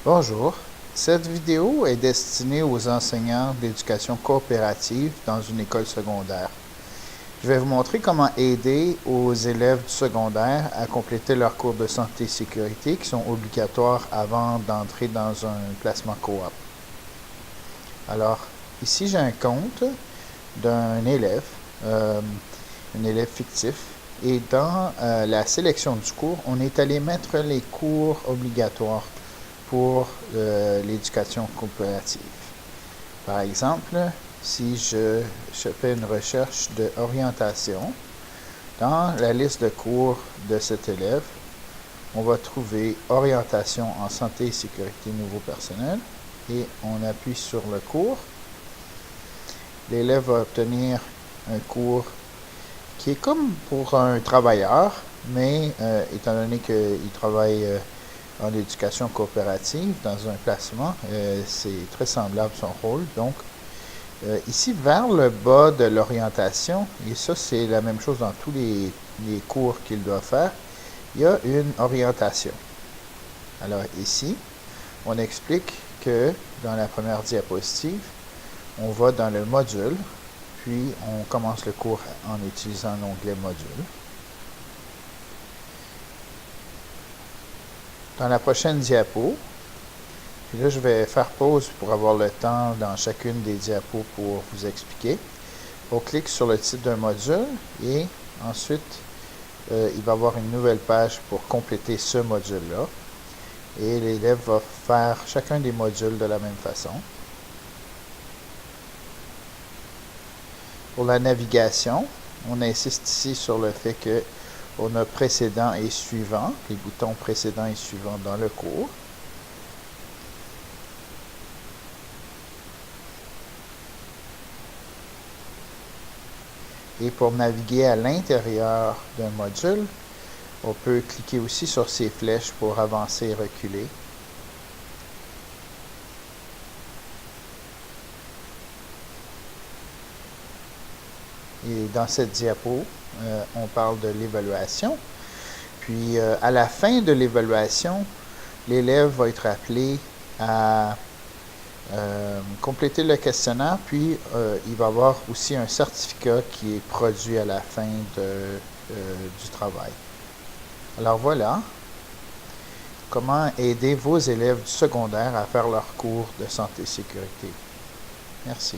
Bonjour, cette vidéo est destinée aux enseignants d'éducation coopérative dans une école secondaire. Je vais vous montrer comment aider aux élèves du secondaire à compléter leurs cours de santé et sécurité qui sont obligatoires avant d'entrer dans un placement coop. Alors, ici j'ai un compte d'un élève, un élève fictif, et dans la sélection du cours, on est allé mettre les cours obligatoires pour l'éducation coopérative. Par exemple, si je fais une recherche d'orientation, dans la liste de cours de cet élève, on va trouver orientation en santé et sécurité nouveau personnel et on appuie sur le cours. L'élève va obtenir un cours qui est comme pour un travailleur, mais étant donné qu'il travaille en éducation coopérative dans un placement, c'est très semblable son rôle. Donc, ici, vers le bas de l'orientation, et ça c'est la même chose dans tous les cours qu'il doit faire, il y a une orientation. Alors ici, on explique que dans la première diapositive, on va dans le module, puis on commence le cours en utilisant l'onglet module. Dans la prochaine diapo, puis là je vais faire pause pour avoir le temps dans chacune des diapos pour vous expliquer. On clique sur le titre d'un module et ensuite il va y avoir une nouvelle page pour compléter ce module-là. Et l'élève va faire chacun des modules de la même façon. Pour la navigation, on insiste ici sur le fait que on a précédent et suivant, les boutons précédent et suivant dans le cours. Et pour naviguer à l'intérieur d'un module, on peut cliquer aussi sur ces flèches pour avancer et reculer. Et dans cette diapo, on parle de l'évaluation. Puis à la fin de l'évaluation, l'élève va être appelé à compléter le questionnaire, puis il va avoir aussi un certificat qui est produit à la fin du travail. Alors voilà comment aider vos élèves du secondaire à faire leur cours de santé et sécurité. Merci.